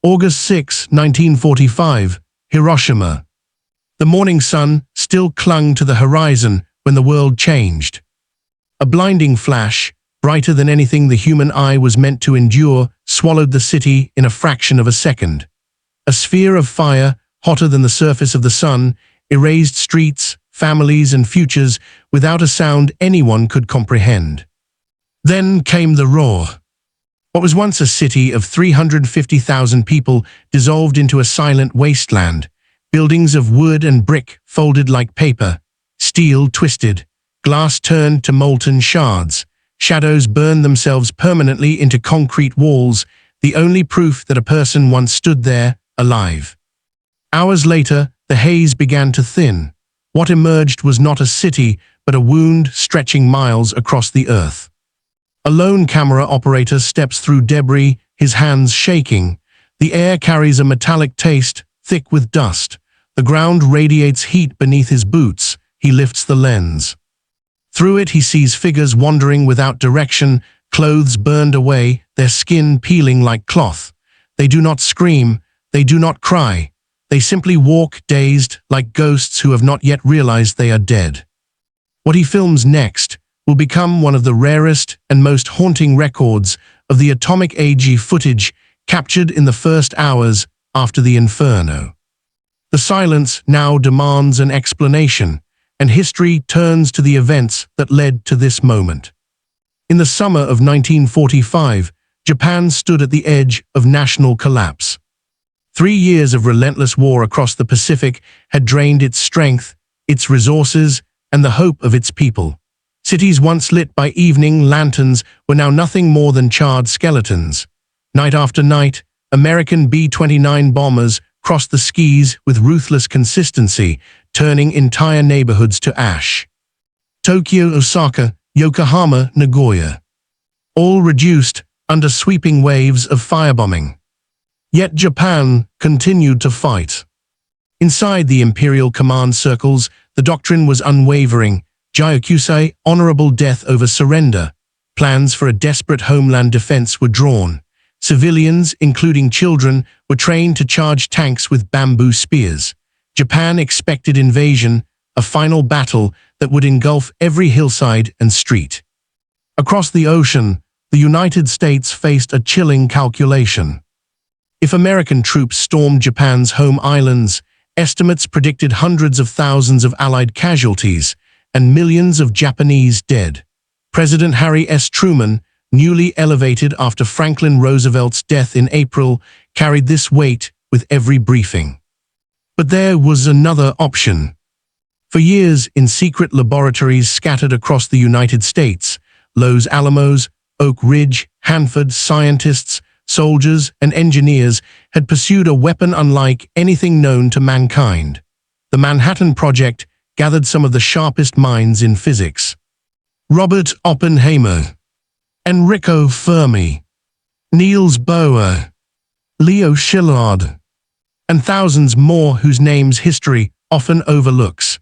August 6, 1945, Hiroshima. The morning sun still clung to the horizon when the world changed. A blinding flash, brighter than anything the human eye was meant to endure, swallowed the city in a fraction of a second. A sphere of fire, hotter than the surface of the sun, erased streets, families, and futures without a sound anyone could comprehend. Then came the roar. What was once a city of 350,000 people dissolved into a silent wasteland, buildings of wood and brick folded like paper, steel twisted, glass turned to molten shards, shadows burned themselves permanently into concrete walls, the only proof that a person once stood there, alive. Hours later, the haze began to thin. What emerged was not a city, but a wound stretching miles across the earth. A lone camera operator steps through debris, his hands shaking. The air carries a metallic taste, thick with dust. The ground radiates heat beneath his boots. He lifts the lens. Through it he sees figures wandering without direction, clothes burned away, their skin peeling like cloth. They do not scream, they do not cry. They simply walk, dazed, like ghosts who have not yet realized they are dead. What he films next will become one of the rarest and most haunting records of the atomic age footage captured in the first hours after the inferno. The silence now demands an explanation, and history turns to the events that led to this moment. In the summer of 1945, Japan stood at the edge of national collapse. 3 years of relentless war across the Pacific had drained its strength, its resources, and the hope of its people. Cities once lit by evening lanterns were now nothing more than charred skeletons. Night after night, American B-29 bombers crossed the skies with ruthless consistency, turning entire neighborhoods to ash. Tokyo, Osaka, Yokohama, Nagoya. All reduced under sweeping waves of firebombing. Yet Japan continued to fight. Inside the imperial command circles, the doctrine was unwavering. Gyakusei, honorable death over surrender. Plans for a desperate homeland defense were drawn. Civilians, including children, were trained to charge tanks with bamboo spears. Japan expected invasion, a final battle that would engulf every hillside and street. Across the ocean, the United States faced a chilling calculation. If American troops stormed Japan's home islands, estimates predicted hundreds of thousands of Allied casualties and millions of Japanese dead. President Harry S. Truman, newly elevated after Franklin Roosevelt's death in April, carried this weight with every briefing. But there was another option. For years, in secret laboratories scattered across the United States, Los Alamos, Oak Ridge, Hanford, scientists, soldiers, and engineers had pursued a weapon unlike anything known to mankind. The Manhattan Project gathered some of the sharpest minds in physics. Robert Oppenheimer, Enrico Fermi, Niels Bohr, Leo Szilard, and thousands more whose names history often overlooks.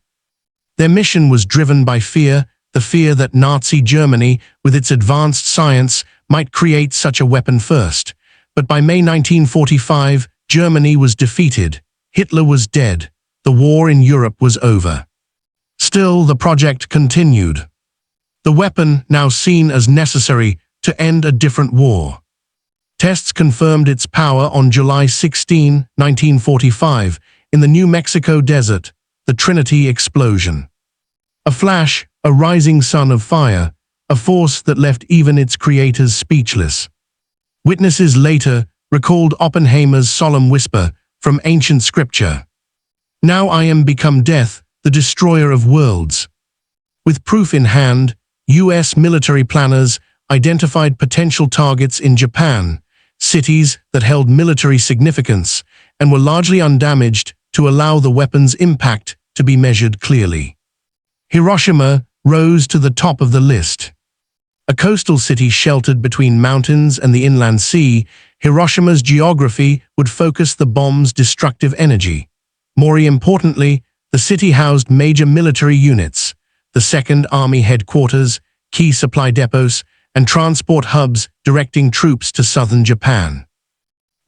Their mission was driven by fear, the fear that Nazi Germany, with its advanced science, might create such a weapon first. But by May 1945, Germany was defeated. Hitler was dead. The war in Europe was over. Still, the project continued. The weapon, now seen as necessary to end a different war. Tests confirmed its power on July 16, 1945, in the New Mexico desert, the Trinity explosion. A flash, a rising sun of fire, a force that left even its creators speechless. Witnesses later recalled Oppenheimer's solemn whisper from ancient scripture. "Now I am become death, the destroyer of worlds." With proof in hand, U.S. military planners identified potential targets in Japan, cities that held military significance and were largely undamaged to allow the weapon's impact to be measured clearly. Hiroshima rose to the top of the list. A coastal city sheltered between mountains and the inland sea, Hiroshima's geography would focus the bomb's destructive energy. More importantly, the city housed major military units, the Second Army headquarters, key supply depots, and transport hubs directing troops to southern Japan.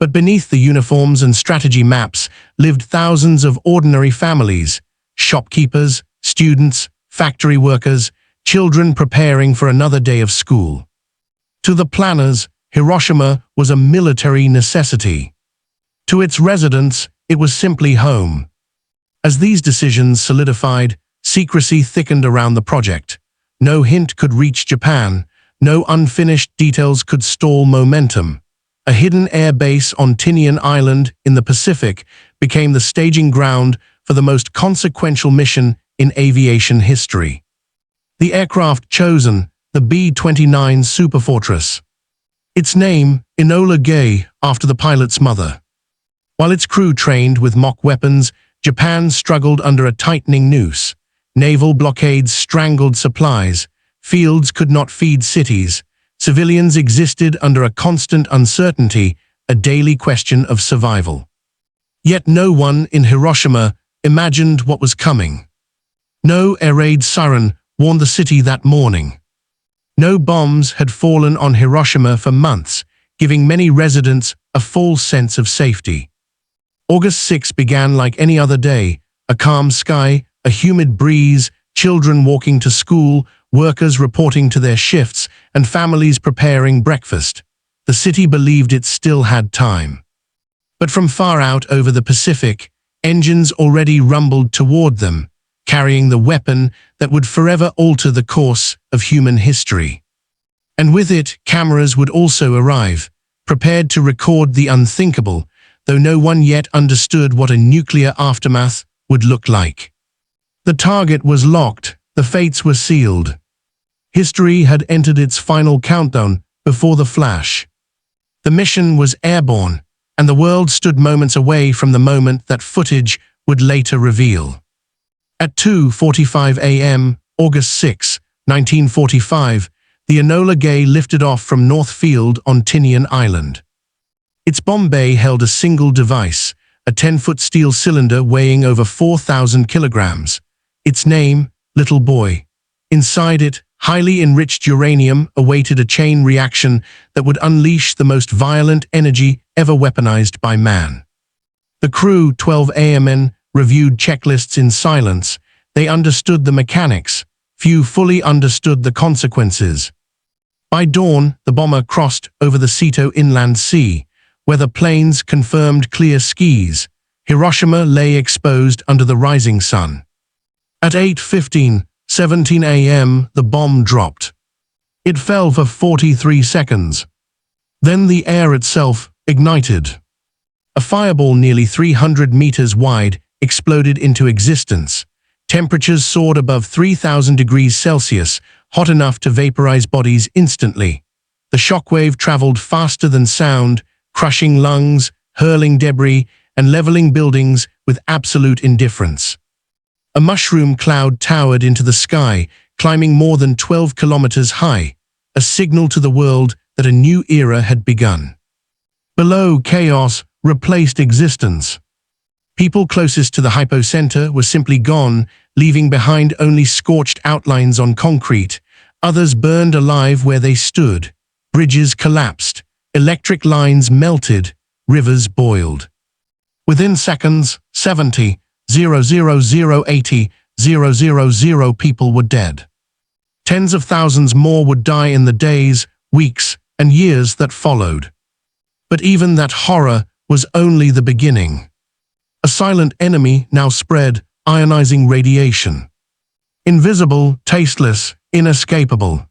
But beneath the uniforms and strategy maps lived thousands of ordinary families, shopkeepers, students, factory workers, children preparing for another day of school. To the planners, Hiroshima was a military necessity. To its residents, it was simply home. As these decisions solidified, secrecy thickened around the project. No hint could reach Japan, no unfinished details could stall momentum. A hidden air base on Tinian Island in the Pacific became the staging ground for the most consequential mission in aviation history. The aircraft chosen, the B-29 Superfortress. Its name, Enola Gay, after the pilot's mother. While its crew trained with mock weapons, Japan struggled under a tightening noose. Naval blockades strangled supplies. Fields could not feed cities. Civilians existed under a constant uncertainty, a daily question of survival. Yet no one in Hiroshima imagined what was coming. No air raid siren warned the city that morning. No bombs had fallen on Hiroshima for months, giving many residents a false sense of safety. August 6 began like any other day, a calm sky, a humid breeze, children walking to school, workers reporting to their shifts, and families preparing breakfast. The city believed it still had time. But from far out over the Pacific, engines already rumbled toward them, carrying the weapon that would forever alter the course of human history. And with it, cameras would also arrive, prepared to record the unthinkable, though no one yet understood what a nuclear aftermath would look like. The target was locked, the fates were sealed. History had entered its final countdown before the flash. The mission was airborne, and the world stood moments away from the moment that footage would later reveal. At 2:45 a.m., August 6, 1945, the Enola Gay lifted off from North Field on Tinian Island. Its bomb bay held a single device, a 10-foot steel cylinder weighing over 4,000 kilograms. Its name, Little Boy. Inside it, highly enriched uranium awaited a chain reaction that would unleash the most violent energy ever weaponized by man. The crew, 12 airmen, reviewed checklists in silence. They understood the mechanics. Few fully understood the consequences. By dawn, the bomber crossed over the Seto Inland Sea, where the planes confirmed clear skies. Hiroshima lay exposed under the rising sun. At 8:17 a.m., the bomb dropped. It fell for 43 seconds. Then the air itself ignited. A fireball nearly 300 meters wide exploded into existence. Temperatures soared above 3,000 degrees Celsius, hot enough to vaporize bodies instantly. The shockwave traveled faster than sound, crushing lungs, hurling debris, and leveling buildings with absolute indifference. A mushroom cloud towered into the sky, climbing more than 12 kilometers high, a signal to the world that a new era had begun. Below, chaos replaced existence. People closest to the hypocenter were simply gone, leaving behind only scorched outlines on concrete. Others burned alive where they stood. Bridges collapsed. Electric lines melted. Rivers boiled. Within seconds, 70,000 people were dead. Tens of thousands more would die in the days, weeks, and years that followed. But even that horror was only the beginning. A silent enemy now spread, ionizing radiation. Invisible, tasteless, inescapable.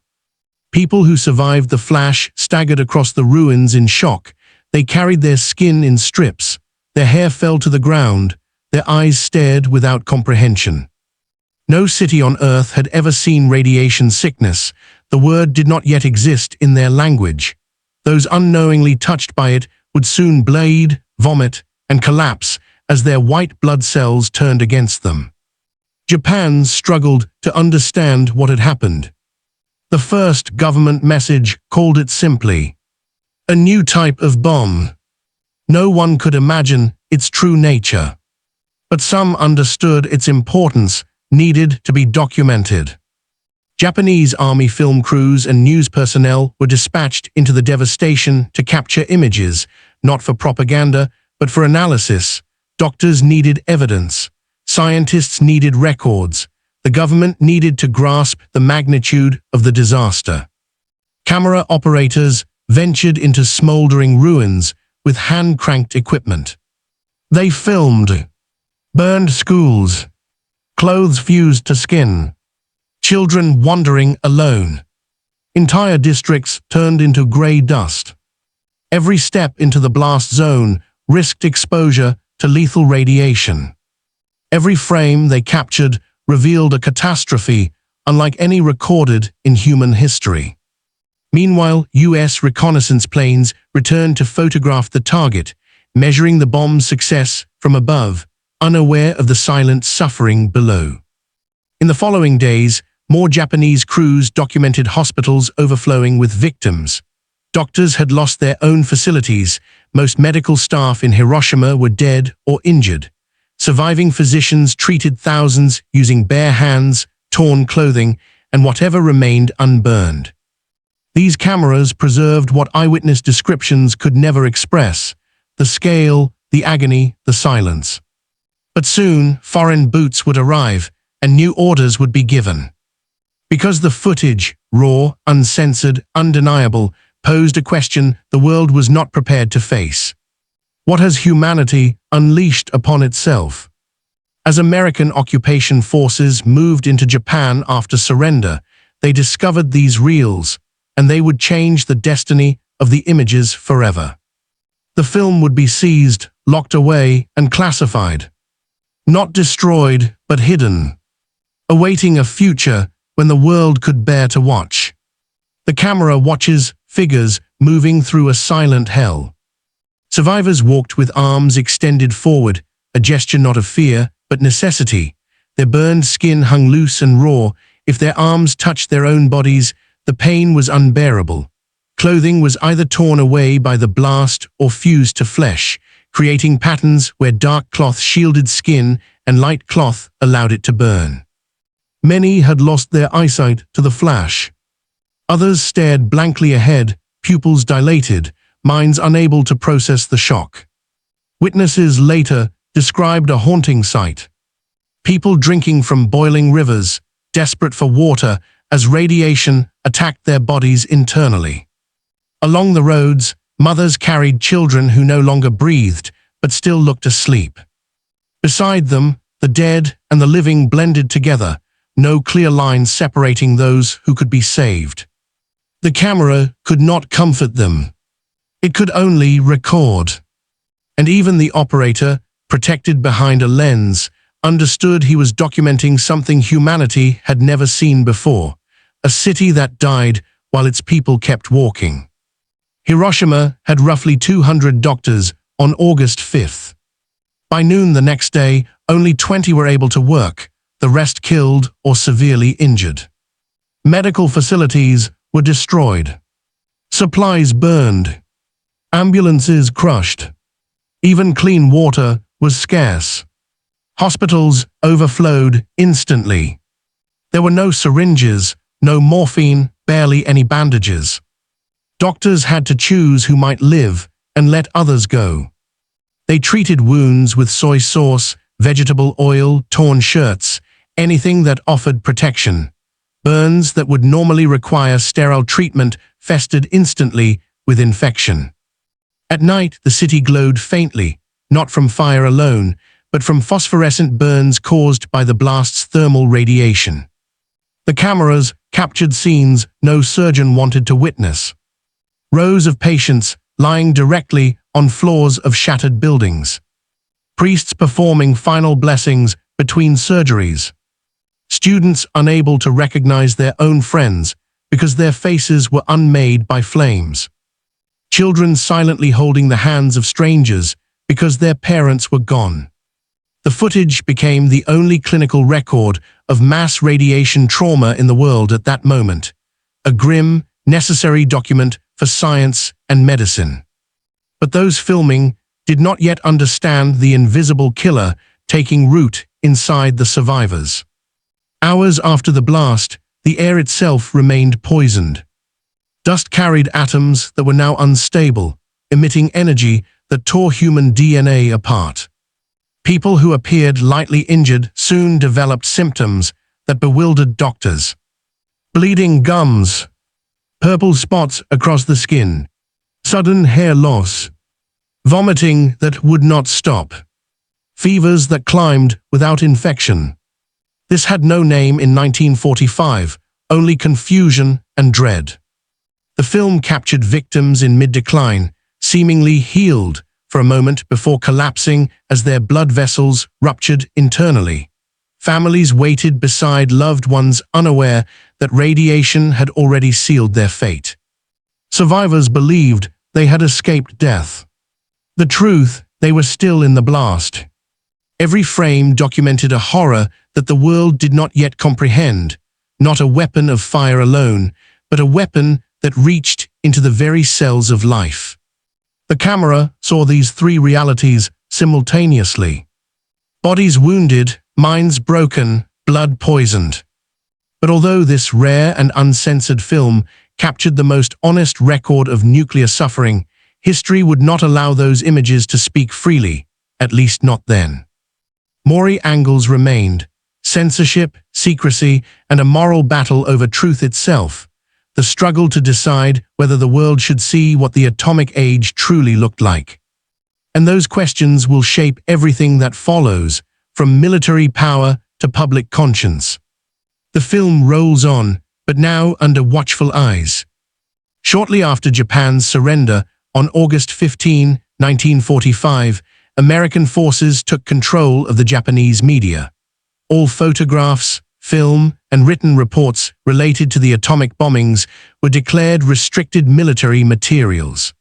People who survived the flash staggered across the ruins in shock. They carried their skin in strips. Their hair fell to the ground. Their eyes stared without comprehension. No city on Earth had ever seen radiation sickness. The word did not yet exist in their language. Those unknowingly touched by it would soon bleed, vomit, and collapse as their white blood cells turned against them. Japan struggled to understand what had happened. The first government message called it simply a new type of bomb. No one could imagine its true nature. But some understood its importance needed to be documented. Japanese army film crews and news personnel were dispatched into the devastation to capture images, not for propaganda, but for analysis. Doctors needed evidence. Scientists needed records. The government needed to grasp the magnitude of the disaster. Camera operators ventured into smoldering ruins with hand-cranked equipment. They filmed burned schools, clothes fused to skin, children wandering alone. Entire districts turned into grey dust. Every step into the blast zone risked exposure to lethal radiation. Every frame they captured revealed a catastrophe unlike any recorded in human history. Meanwhile, U.S. reconnaissance planes returned to photograph the target, measuring the bomb's success from above, unaware of the silent suffering below. In the following days, more Japanese crews documented hospitals overflowing with victims. Doctors had lost their own facilities. Most medical staff in Hiroshima were dead or injured. Surviving physicians treated thousands using bare hands, torn clothing, and whatever remained unburned. These cameras preserved what eyewitness descriptions could never express: the scale, the agony, the silence. But soon, foreign boots would arrive, and new orders would be given. Because the footage, raw, uncensored, undeniable, posed a question the world was not prepared to face. What has humanity unleashed upon itself? As American occupation forces moved into Japan after surrender, they discovered these reels, and they would change the destiny of the images forever. The film would be seized, locked away, and classified. Not destroyed, but hidden, awaiting a future when the world could bear to watch. The camera watches figures moving through a silent hell. Survivors walked with arms extended forward, a gesture not of fear, but necessity. Their burned skin hung loose and raw. If their arms touched their own bodies, the pain was unbearable. Clothing was either torn away by the blast or fused to flesh, creating patterns where dark cloth shielded skin and light cloth allowed it to burn. Many had lost their eyesight to the flash. Others stared blankly ahead, pupils dilated, minds unable to process the shock. Witnesses later described a haunting sight. People drinking from boiling rivers, desperate for water as radiation attacked their bodies internally. Along the roads, mothers carried children who no longer breathed, but still looked asleep. Beside them, the dead and the living blended together, no clear line separating those who could be saved. The camera could not comfort them. It could only record. And even the operator, protected behind a lens, understood he was documenting something humanity had never seen before, a city that died while its people kept walking. Hiroshima had roughly 200 doctors on August 5th. By noon the next day, only 20 were able to work, the rest killed or severely injured. Medical facilities were destroyed. Supplies burned. Ambulances crushed. Even clean water was scarce. Hospitals overflowed instantly. There were no syringes, no morphine, barely any bandages. Doctors had to choose who might live and let others go. They treated wounds with soy sauce, vegetable oil, torn shirts, anything that offered protection. Burns that would normally require sterile treatment festered instantly with infection. At night, the city glowed faintly, not from fire alone, but from phosphorescent burns caused by the blast's thermal radiation. The cameras captured scenes no surgeon wanted to witness. Rows of patients lying directly on floors of shattered buildings. Priests performing final blessings between surgeries. Students unable to recognize their own friends because their faces were unmade by flames. Children silently holding the hands of strangers because their parents were gone. The footage became the only clinical record of mass radiation trauma in the world at that moment, a grim, necessary document for science and medicine. But those filming did not yet understand the invisible killer taking root inside the survivors. Hours after the blast, the air itself remained poisoned. Dust carried atoms that were now unstable, emitting energy that tore human DNA apart. People who appeared lightly injured soon developed symptoms that bewildered doctors. Bleeding gums, purple spots across the skin, sudden hair loss, vomiting that would not stop, fevers that climbed without infection. This had no name in 1945, only confusion and dread. The film captured victims in mid-decline, seemingly healed for a moment before collapsing as their blood vessels ruptured internally. Families waited beside loved ones unaware that radiation had already sealed their fate. Survivors believed they had escaped death. The truth, they were still in the blast. Every frame documented a horror that the world did not yet comprehend, not a weapon of fire alone, but a weapon that reached into the very cells of life. The camera saw these three realities simultaneously. Bodies wounded, minds broken, blood poisoned. But although this rare and uncensored film captured the most honest record of nuclear suffering, history would not allow those images to speak freely, at least not then. More angles remained: censorship, secrecy, and a moral battle over truth itself. The struggle to decide whether the world should see what the atomic age truly looked like. And those questions will shape everything that follows, from military power to public conscience. The film rolls on, but now under watchful eyes. Shortly after Japan's surrender, on August 15, 1945, American forces took control of the Japanese media. All photographs, film, and written reports related to the atomic bombings were declared restricted military materials.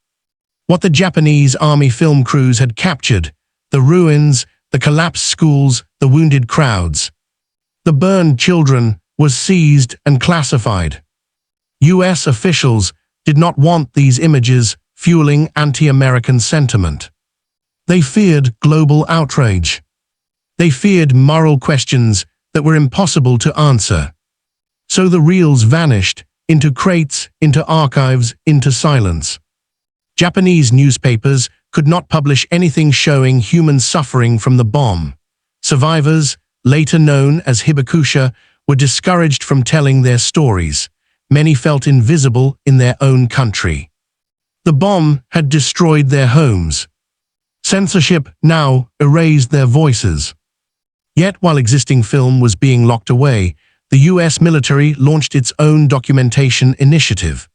What the Japanese army film crews had captured, the ruins, the collapsed schools, the wounded crowds, the burned children, was seized and classified. US officials did not want these images fueling anti-American sentiment. They feared global outrage. They feared moral questions that were impossible to answer. So the reels vanished, into crates, into archives, into silence. Japanese newspapers could not publish anything showing human suffering from the bomb. Survivors, later known as hibakusha, were discouraged from telling their stories. Many felt invisible in their own country. The bomb had destroyed their homes. Censorship now erased their voices. Yet while existing film was being locked away, the US military launched its own documentation initiative.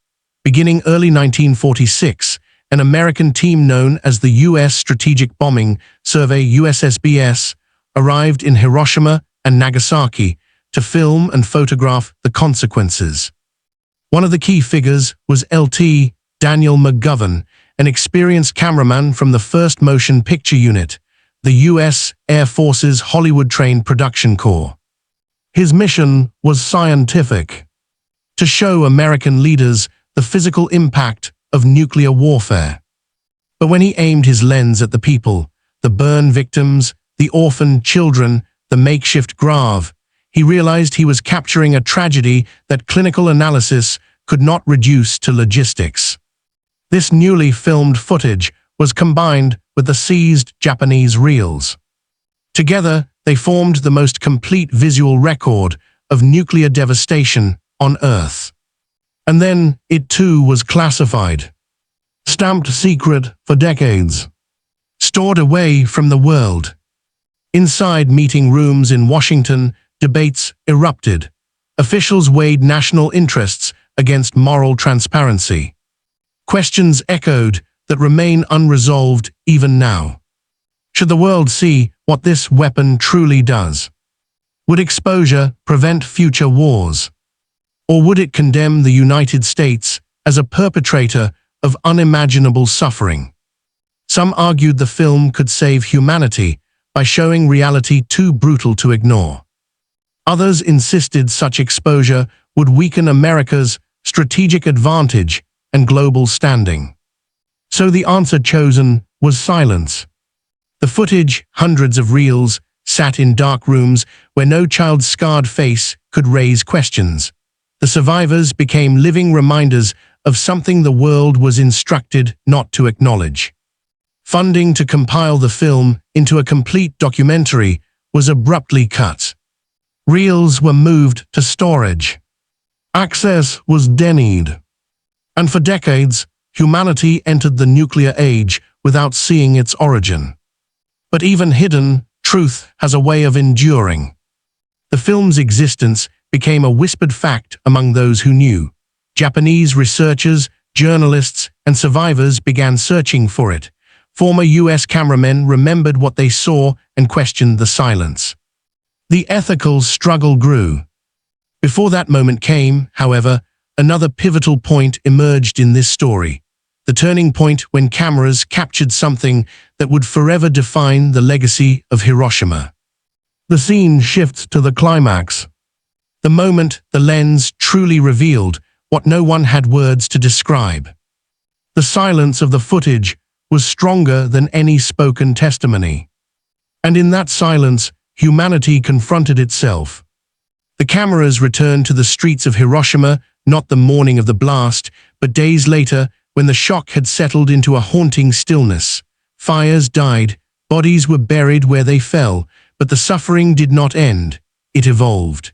Beginning early 1946, an American team known as the U.S. Strategic Bombing Survey (USSBS) arrived in Hiroshima and Nagasaki to film and photograph the consequences. One of the key figures was Lt. Daniel McGovern, an experienced cameraman from the 1st Motion Picture Unit, the U.S. Air Force's Hollywood-trained production corps. His mission was scientific: to show American leaders the physical impact of nuclear warfare. But when he aimed his lens at the people, the burn victims, the orphaned children, the makeshift grave, he realized he was capturing a tragedy that clinical analysis could not reduce to logistics. This newly filmed footage was combined with the seized Japanese reels. Together, they formed the most complete visual record of nuclear devastation on Earth. And then, it too was classified. Stamped secret for decades. Stored away from the world. Inside meeting rooms in Washington, debates erupted. Officials weighed national interests against moral transparency. Questions echoed that remain unresolved even now. Should the world see what this weapon truly does? Would exposure prevent future wars? Or would it condemn the United States as a perpetrator of unimaginable suffering? Some argued the film could save humanity by showing reality too brutal to ignore. Others insisted such exposure would weaken America's strategic advantage and global standing. So the answer chosen was silence. The footage, hundreds of reels, sat in dark rooms where no child's scarred face could raise questions. The survivors became living reminders of something the world was instructed not to acknowledge. Funding to compile the film into a complete documentary was abruptly cut. Reels were moved to storage. Access was denied. And for decades, humanity entered the nuclear age without seeing its origin. But even hidden, truth has a way of enduring. The film's existence became a whispered fact among those who knew. Japanese researchers, journalists, and survivors began searching for it. Former US cameramen remembered what they saw and questioned the silence. The ethical struggle grew. Before that moment came, however, another pivotal point emerged in this story. The turning point when cameras captured something that would forever define the legacy of Hiroshima. The scene shifts to the climax. The moment the lens truly revealed what no one had words to describe. The silence of the footage was stronger than any spoken testimony. And in that silence, humanity confronted itself. The cameras returned to the streets of Hiroshima, not the morning of the blast, but days later, when the shock had settled into a haunting stillness. Fires died, bodies were buried where they fell, but the suffering did not end, it evolved.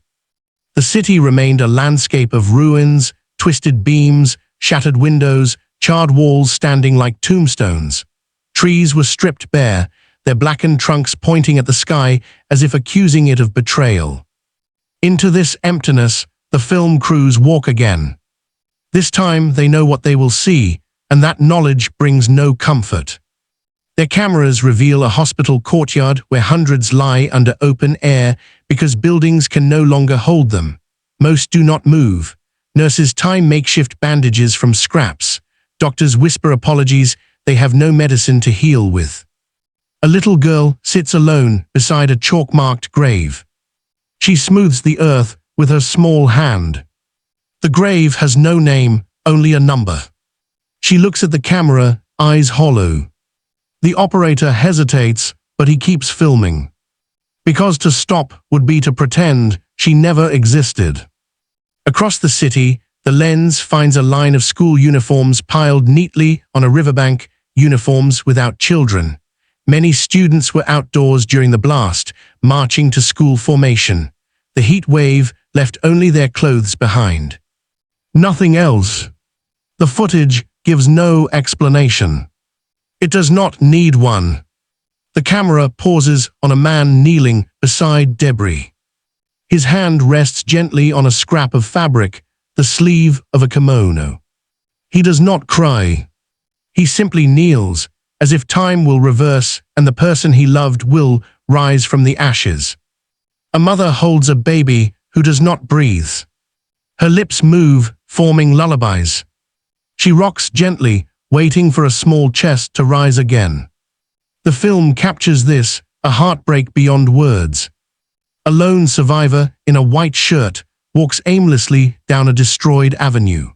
The city remained a landscape of ruins, twisted beams, shattered windows, charred walls standing like tombstones. Trees were stripped bare, their blackened trunks pointing at the sky as if accusing it of betrayal. Into this emptiness, the film crews walk again. This time they know what they will see, and that knowledge brings no comfort. Their cameras reveal a hospital courtyard where hundreds lie under open air because buildings can no longer hold them. Most do not move. Nurses tie makeshift bandages from scraps. Doctors whisper apologies they have no medicine to heal with. A little girl sits alone beside a chalk-marked grave. She smooths the earth with her small hand. The grave has no name, only a number. She looks at the camera, eyes hollow. The operator hesitates, but he keeps filming. Because to stop would be to pretend she never existed. Across the city, the lens finds a line of school uniforms piled neatly on a riverbank, uniforms without children. Many students were outdoors during the blast, marching to school formation. The heat wave left only their clothes behind. Nothing else. The footage gives no explanation. It does not need one. The camera pauses on a man kneeling beside debris. His hand rests gently on a scrap of fabric, the sleeve of a kimono. He does not cry. He simply kneels, as if time will reverse and the person he loved will rise from the ashes. A mother holds a baby who does not breathe. Her lips move, forming lullabies. She rocks gently, waiting for a small chest to rise again. The film captures this, a heartbreak beyond words. A lone survivor in a white shirt walks aimlessly down a destroyed avenue.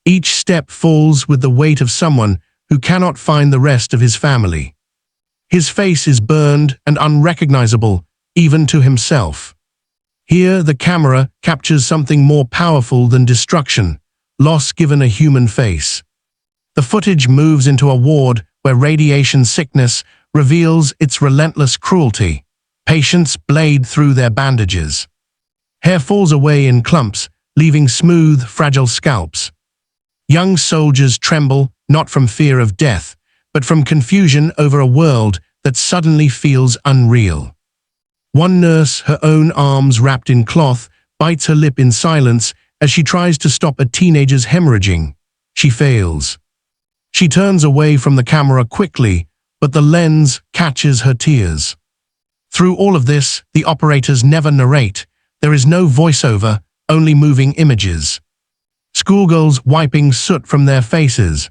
Each step falls with the weight of someone who cannot find the rest of his family. His face is burned and unrecognizable, even to himself. Here, the camera captures something more powerful than destruction, loss given a human face. The footage moves into a ward where radiation sickness reveals its relentless cruelty. Patients blade through their bandages. Hair falls away in clumps, leaving smooth, fragile scalps. Young soldiers tremble, not from fear of death, but from confusion over a world that suddenly feels unreal. One nurse, her own arms wrapped in cloth, bites her lip in silence as she tries to stop a teenager's hemorrhaging. She fails. She turns away from the camera quickly, but the lens catches her tears. Through all of this, the operators never narrate. There is no voiceover, only moving images. Schoolgirls wiping soot from their faces.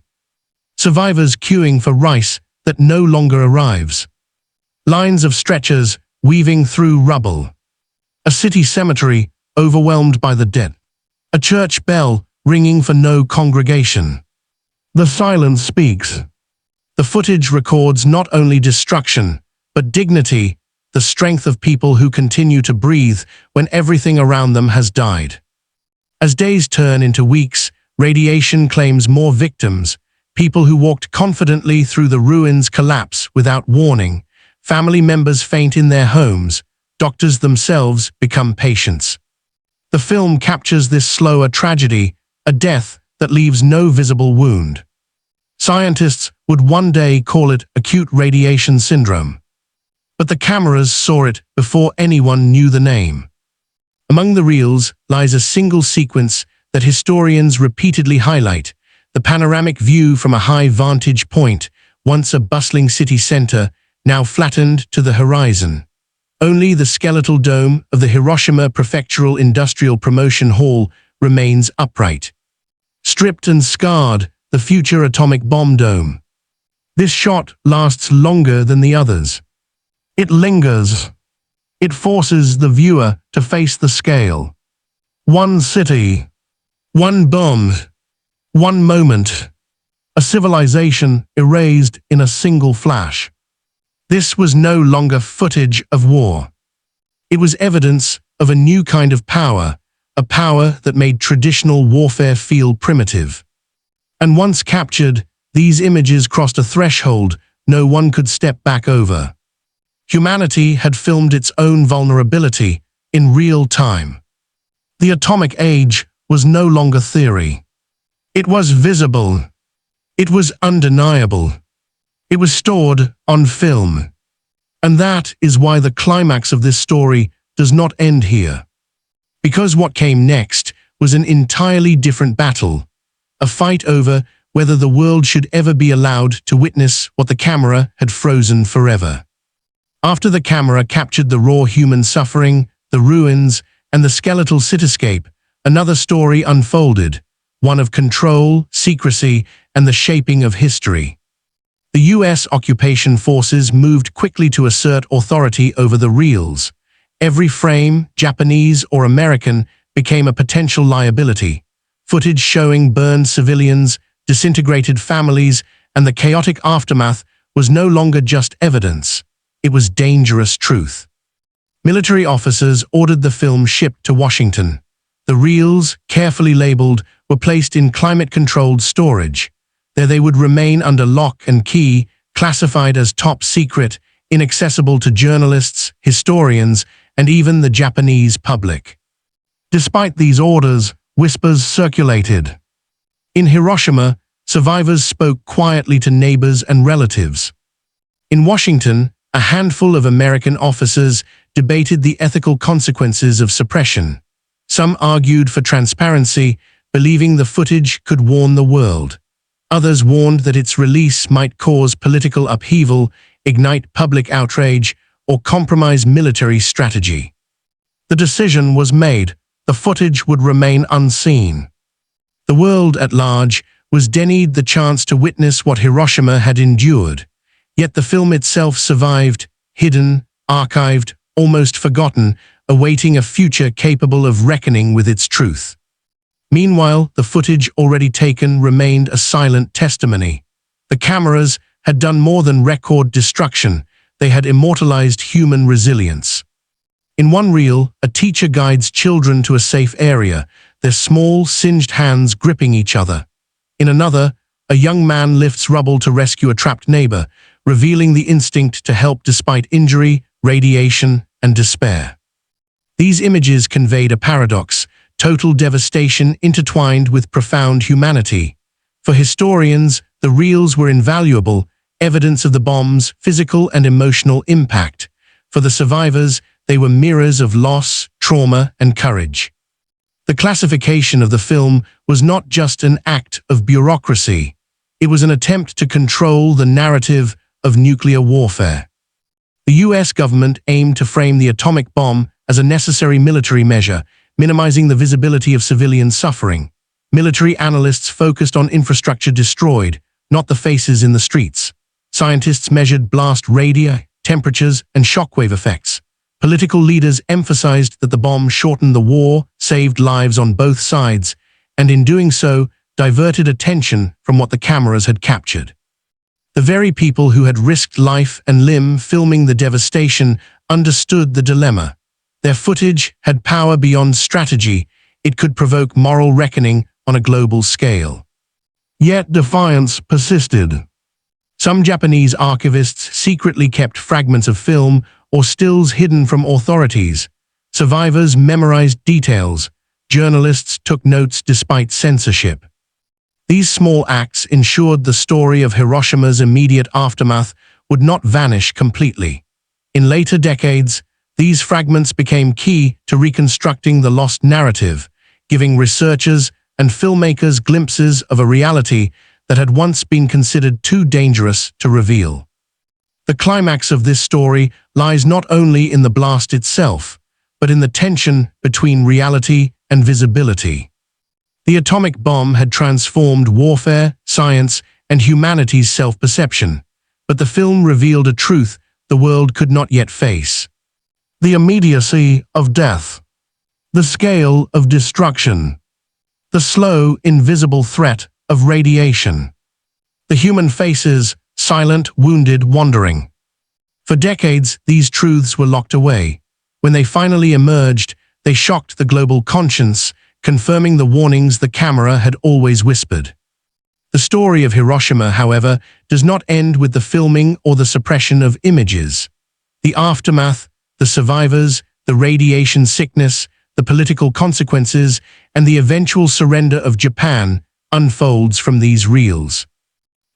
Survivors queuing for rice that no longer arrives. Lines of stretchers weaving through rubble. A city cemetery overwhelmed by the dead. A church bell ringing for no congregation. The silence speaks. The footage records not only destruction, but dignity, the strength of people who continue to breathe when everything around them has died. As days turn into weeks, radiation claims more victims. People who walked confidently through the ruins collapse without warning. Family members faint in their homes. Doctors themselves become patients. The film captures this slower tragedy, a death that leaves no visible wound. Scientists would one day call it acute radiation syndrome. But the cameras saw it before anyone knew the name. Among the reels lies a single sequence that historians repeatedly highlight: the panoramic view from a high vantage point, once a bustling city center, now flattened to the horizon. Only the skeletal dome of the Hiroshima Prefectural Industrial Promotion Hall remains upright. Stripped and scarred, the future atomic bomb dome. This shot lasts longer than the others. It lingers. It forces the viewer to face the scale. One city, one bomb, one moment, a civilization erased in a single flash. This was no longer footage of war. It was evidence of a new kind of power, a power that made traditional warfare feel primitive. And once captured, these images crossed a threshold no one could step back over. Humanity had filmed its own vulnerability in real time. The atomic age was no longer theory. It was visible. It was undeniable. It was stored on film. And that is why the climax of this story does not end here. Because what came next was an entirely different battle, a fight over whether the world should ever be allowed to witness what the camera had frozen forever. After the camera captured the raw human suffering, the ruins, and the skeletal cityscape, another story unfolded, one of control, secrecy, and the shaping of history. The U.S. occupation forces moved quickly to assert authority over the reels. Every frame, Japanese or American, became a potential liability. Footage showing burned civilians, disintegrated families, and the chaotic aftermath was no longer just evidence. It was dangerous truth. Military officers ordered the film shipped to Washington. The reels, carefully labeled, were placed in climate-controlled storage. There they would remain under lock and key, classified as top secret, inaccessible to journalists, historians, and even the Japanese public. Despite these orders, whispers circulated. In Hiroshima, survivors spoke quietly to neighbors and relatives. In Washington, a handful of American officers debated the ethical consequences of suppression. Some argued for transparency, believing the footage could warn the world. Others warned that its release might cause political upheaval, ignite public outrage, or compromise military strategy. The decision was made: the footage would remain unseen. The world at large was denied the chance to witness what Hiroshima had endured. Yet the film itself survived, hidden, archived, almost forgotten, awaiting a future capable of reckoning with its truth. Meanwhile, the footage already taken remained a silent testimony. The cameras had done more than record destruction, they had immortalized human resilience. In one reel, a teacher guides children to a safe area, their small, singed hands gripping each other. In another, a young man lifts rubble to rescue a trapped neighbor, revealing the instinct to help despite injury, radiation, and despair. These images conveyed a paradox: total devastation intertwined with profound humanity. For historians, the reels were invaluable, evidence of the bomb's physical and emotional impact. For the survivors, they were mirrors of loss, trauma, and courage. The classification of the film was not just an act of bureaucracy. It was an attempt to control the narrative of nuclear warfare. The U.S. government aimed to frame the atomic bomb as a necessary military measure, minimizing the visibility of civilian suffering. Military analysts focused on infrastructure destroyed, not the faces in the streets. Scientists measured blast radii, temperatures, and shockwave effects. Political leaders emphasized that the bomb shortened the war, saved lives on both sides, and in doing so, diverted attention from what the cameras had captured. The very people who had risked life and limb filming the devastation understood the dilemma. Their footage had power beyond strategy. It could provoke moral reckoning on a global scale. Yet defiance persisted. Some Japanese archivists secretly kept fragments of film or stills hidden from authorities. Survivors memorized details. Journalists took notes despite censorship. These small acts ensured the story of Hiroshima's immediate aftermath would not vanish completely. In later decades, these fragments became key to reconstructing the lost narrative, giving researchers and filmmakers glimpses of a reality that had once been considered too dangerous to reveal. The climax of this story lies not only in the blast itself, but in the tension between reality and visibility. The atomic bomb had transformed warfare, science, and humanity's self-perception, but the film revealed a truth the world could not yet face. The immediacy of death. The scale of destruction. The slow, invisible threat of radiation. The human faces, silent, wounded, wandering. For decades, these truths were locked away. When they finally emerged, they shocked the global conscience, confirming the warnings the camera had always whispered. The story of Hiroshima, however, does not end with the filming or the suppression of images. The aftermath, the survivors, the radiation sickness, the political consequences, and the eventual surrender of Japan unfolds from these reels.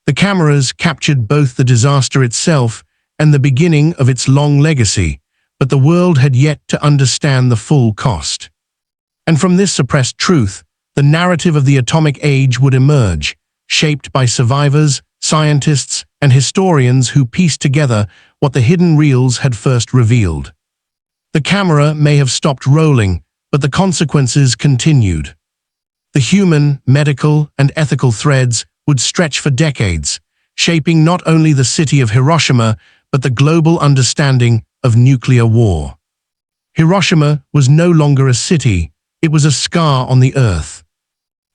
The cameras captured both the disaster itself and the beginning of its long legacy, but the world had yet to understand the full cost. And from this suppressed truth, the narrative of the atomic age would emerge, shaped by survivors, scientists, and historians who pieced together what the hidden reels had first revealed. The camera may have stopped rolling, but the consequences continued. The human, medical, and ethical threads would stretch for decades, shaping not only the city of Hiroshima, but the global understanding of nuclear war. Hiroshima was no longer a city, it was a scar on the earth.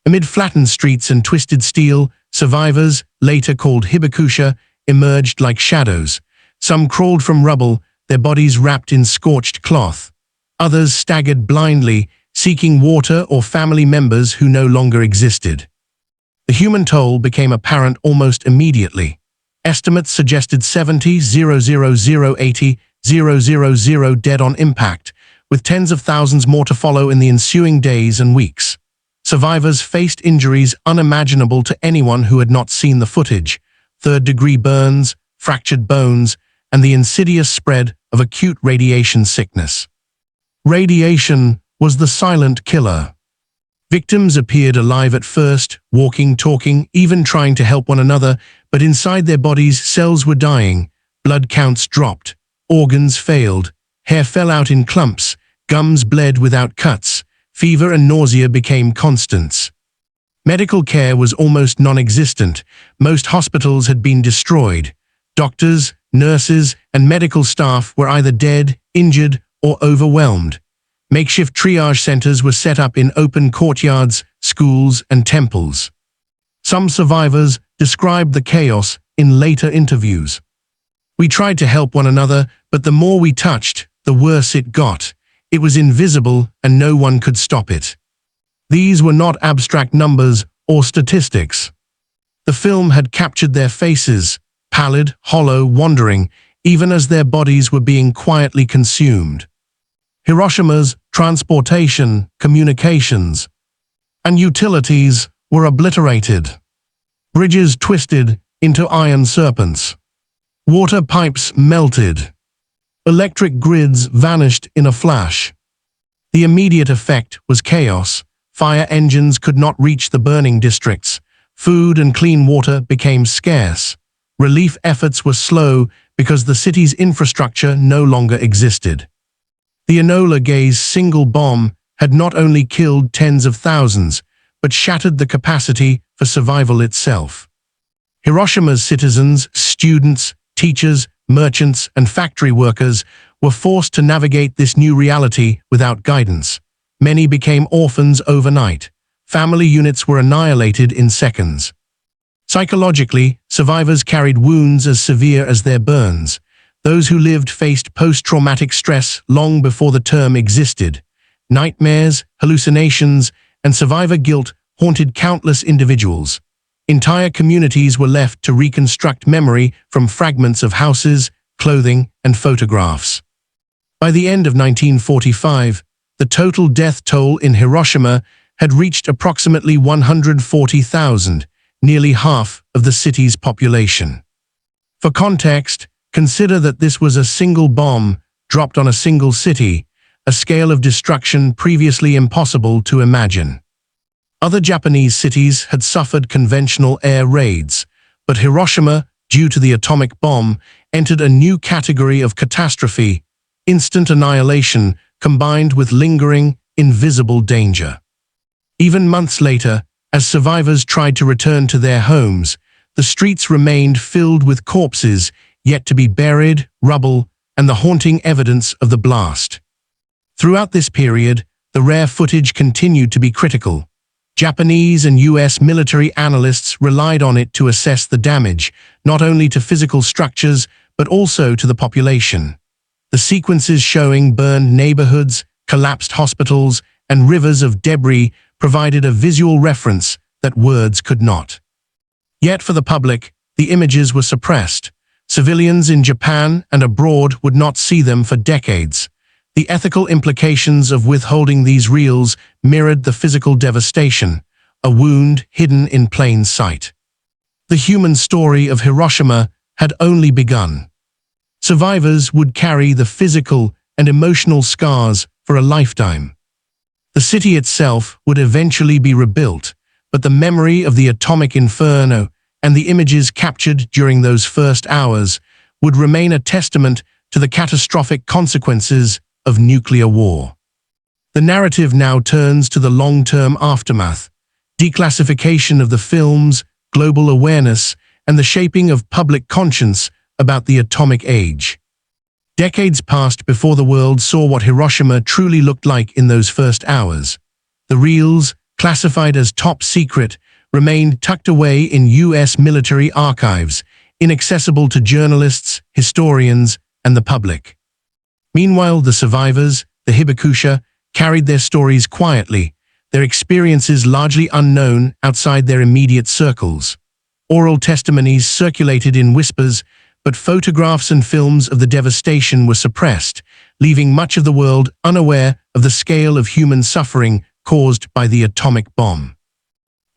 Amid flattened streets and twisted steel, survivors, later called hibakusha, emerged like shadows. Some crawled from rubble, their bodies wrapped in scorched cloth. Others staggered blindly, seeking water or family members who no longer existed. The human toll became apparent almost immediately. Estimates suggested 70,000 dead on impact, with tens of thousands more to follow in the ensuing days and weeks. Survivors faced injuries unimaginable to anyone who had not seen the footage: third-degree burns, fractured bones, and the insidious spread of acute radiation sickness. Radiation was the silent killer. Victims appeared alive at first, walking, talking, even trying to help one another, but inside their bodies cells were dying, blood counts dropped, organs failed, hair fell out in clumps, gums bled without cuts, fever and nausea became constants. Medical care was almost non-existent. Most hospitals had been destroyed. Doctors, nurses, and medical staff were either dead, injured, or overwhelmed. Makeshift triage centers were set up in open courtyards, schools, and temples. Some survivors described the chaos in later interviews. "We tried to help one another, but the more we touched, the worse it got. It was invisible and no one could stop it." These were not abstract numbers or statistics. The film had captured their faces, pallid, hollow, wandering, even as their bodies were being quietly consumed. Hiroshima's transportation, communications, and utilities were obliterated. Bridges twisted into iron serpents. Water pipes melted. Electric grids vanished in a flash. The immediate effect was chaos. Fire engines could not reach the burning districts. Food and clean water became scarce. Relief efforts were slow because the city's infrastructure no longer existed. The Enola Gay's single bomb had not only killed tens of thousands, but shattered the capacity for survival itself. Hiroshima's citizens, students, teachers, merchants, and factory workers were forced to navigate this new reality without guidance. Many became orphans overnight. Family units were annihilated in seconds. Psychologically, survivors carried wounds as severe as their burns. Those who lived faced post-traumatic stress long before the term existed. Nightmares, hallucinations, and survivor guilt haunted countless individuals. Entire communities were left to reconstruct memory from fragments of houses, clothing, and photographs. By the end of 1945, the total death toll in Hiroshima had reached approximately 140,000, nearly half of the city's population. For context, consider that this was a single bomb dropped on a single city, a scale of destruction previously impossible to imagine. Other Japanese cities had suffered conventional air raids, but Hiroshima, due to the atomic bomb, entered a new category of catastrophe: instant annihilation combined with lingering, invisible danger. Even months later, as survivors tried to return to their homes, the streets remained filled with corpses yet to be buried, rubble, and the haunting evidence of the blast. Throughout this period, the rare footage continued to be critical. Japanese and US military analysts relied on it to assess the damage, not only to physical structures, but also to the population. The sequences showing burned neighborhoods, collapsed hospitals, and rivers of debris provided a visual reference that words could not. Yet for the public, the images were suppressed. Civilians in Japan and abroad would not see them for decades. The ethical implications of withholding these reels mirrored the physical devastation, a wound hidden in plain sight. The human story of Hiroshima had only begun. Survivors would carry the physical and emotional scars for a lifetime. The city itself would eventually be rebuilt, but the memory of the atomic inferno and the images captured during those first hours would remain a testament to the catastrophic consequences of nuclear war. The narrative now turns to the long-term aftermath, declassification of the films, global awareness, and the shaping of public conscience about the atomic age. Decades passed before the world saw what Hiroshima truly looked like in those first hours. The reels, classified as top secret, remained tucked away in US military archives, inaccessible to journalists, historians, and the public. Meanwhile, the survivors, the Hibakusha, carried their stories quietly, their experiences largely unknown outside their immediate circles. Oral testimonies circulated in whispers, but photographs and films of the devastation were suppressed, leaving much of the world unaware of the scale of human suffering caused by the atomic bomb.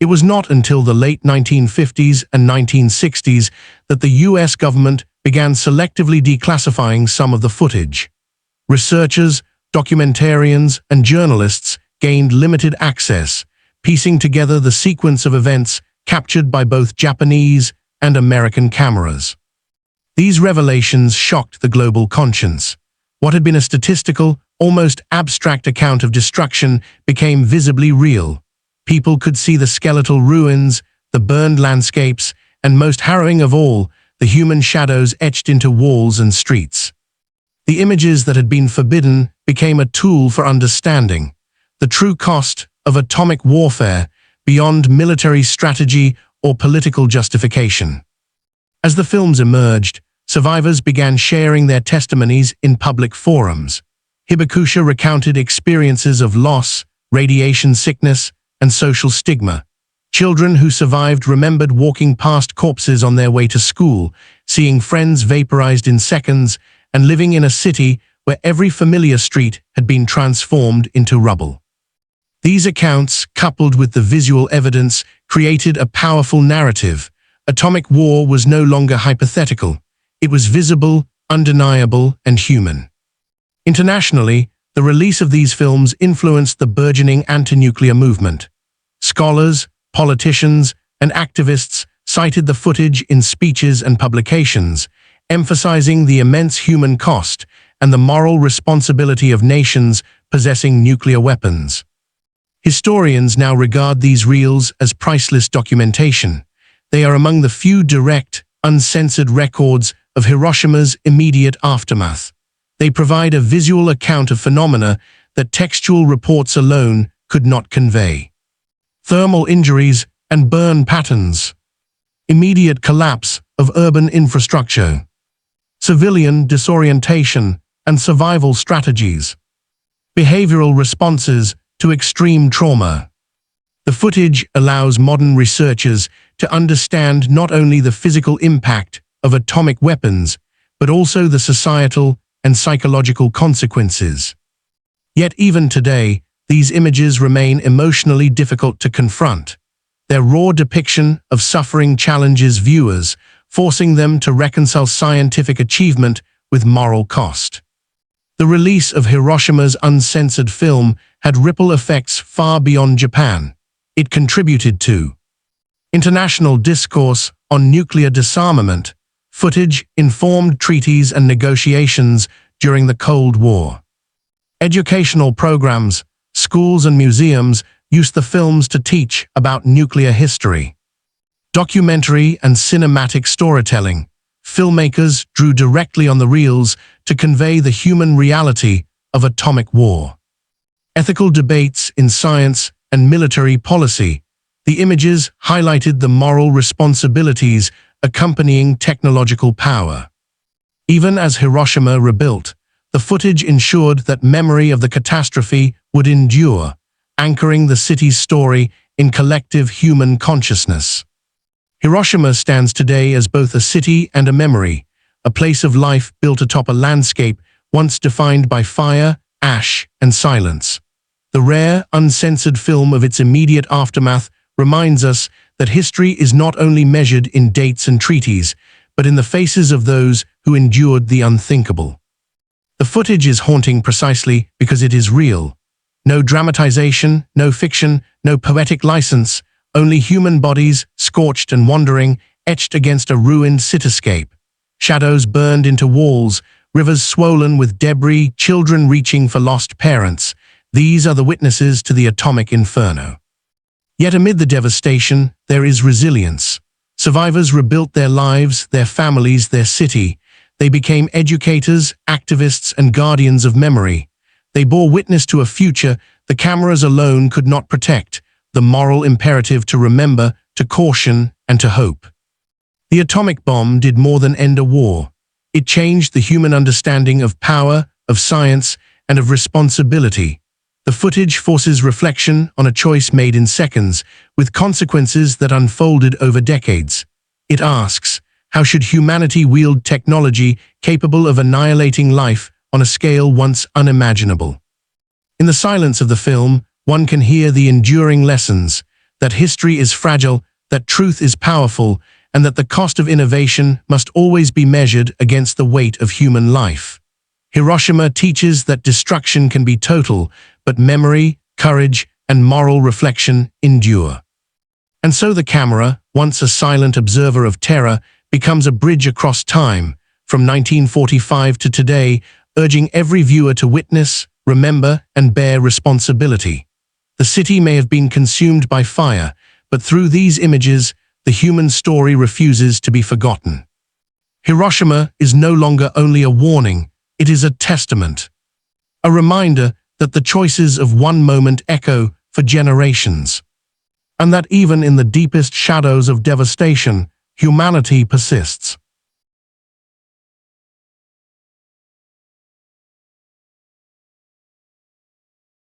It was not until the late 1950s and 1960s that the US government began selectively declassifying some of the footage. Researchers, documentarians, and journalists gained limited access, piecing together the sequence of events captured by both Japanese and American cameras. These revelations shocked the global conscience. What had been a statistical, almost abstract account of destruction became visibly real. People could see the skeletal ruins, the burned landscapes, and most harrowing of all, the human shadows etched into walls and streets. The images that had been forbidden became a tool for understanding the true cost of atomic warfare beyond military strategy or political justification. As the films emerged, survivors began sharing their testimonies in public forums. Hibakusha recounted experiences of loss, radiation sickness, and social stigma. Children who survived remembered walking past corpses on their way to school, seeing friends vaporized in seconds, and living in a city where every familiar street had been transformed into rubble. These accounts, coupled with the visual evidence, created a powerful narrative. Atomic war was no longer hypothetical. It was visible, undeniable, and human. Internationally, the release of these films influenced the burgeoning anti-nuclear movement. Scholars, politicians, and activists cited the footage in speeches and publications, emphasizing the immense human cost and the moral responsibility of nations possessing nuclear weapons. Historians now regard these reels as priceless documentation. They are among the few direct, uncensored records of Hiroshima's immediate aftermath. They provide a visual account of phenomena that textual reports alone could not convey. Thermal injuries and burn patterns. Immediate collapse of urban infrastructure. Civilian disorientation and survival strategies. Behavioral responses to extreme trauma. The footage allows modern researchers to understand not only the physical impact of atomic weapons, but also the societal and psychological consequences. Yet even today, these images remain emotionally difficult to confront. Their raw depiction of suffering challenges viewers, forcing them to reconcile scientific achievement with moral cost. The release of Hiroshima's uncensored film had ripple effects far beyond Japan. It contributed to international discourse on nuclear disarmament. Footage informed treaties and negotiations during the Cold War. Educational programs, schools and museums used the films to teach about nuclear history. Documentary and cinematic storytelling. Filmmakers drew directly on the reels to convey the human reality of atomic war. Ethical debates in science and military policy. The images highlighted the moral responsibilities accompanying technological power. Even as Hiroshima rebuilt, the footage ensured that memory of the catastrophe would endure, anchoring the city's story in collective human consciousness. Hiroshima stands today as both a city and a memory, a place of life built atop a landscape once defined by fire, ash, and silence. The rare, uncensored film of its immediate aftermath reminds us that history is not only measured in dates and treaties, but in the faces of those who endured the unthinkable. The footage is haunting precisely because it is real. No dramatization, no fiction, no poetic license, only human bodies, scorched and wandering, etched against a ruined cityscape. Shadows burned into walls, rivers swollen with debris, children reaching for lost parents. These are the witnesses to the atomic inferno. Yet amid the devastation, there is resilience. Survivors rebuilt their lives, their families, their city. They became educators, activists, and guardians of memory. They bore witness to a future the cameras alone could not protect, the moral imperative to remember, to caution, and to hope. The atomic bomb did more than end a war. It changed the human understanding of power, of science, and of responsibility. The footage forces reflection on a choice made in seconds, with consequences that unfolded over decades. It asks, how should humanity wield technology capable of annihilating life on a scale once unimaginable? In the silence of the film, one can hear the enduring lessons, that history is fragile, that truth is powerful, and that the cost of innovation must always be measured against the weight of human life. Hiroshima teaches that destruction can be total, but memory, courage, and moral reflection endure. And so the camera, once a silent observer of terror, becomes a bridge across time, from 1945 to today, urging every viewer to witness, remember, and bear responsibility. The city may have been consumed by fire, but through these images, the human story refuses to be forgotten. Hiroshima is no longer only a warning, it is a testament. A reminder that the choices of one moment echo for generations. And that even in the deepest shadows of devastation, humanity persists.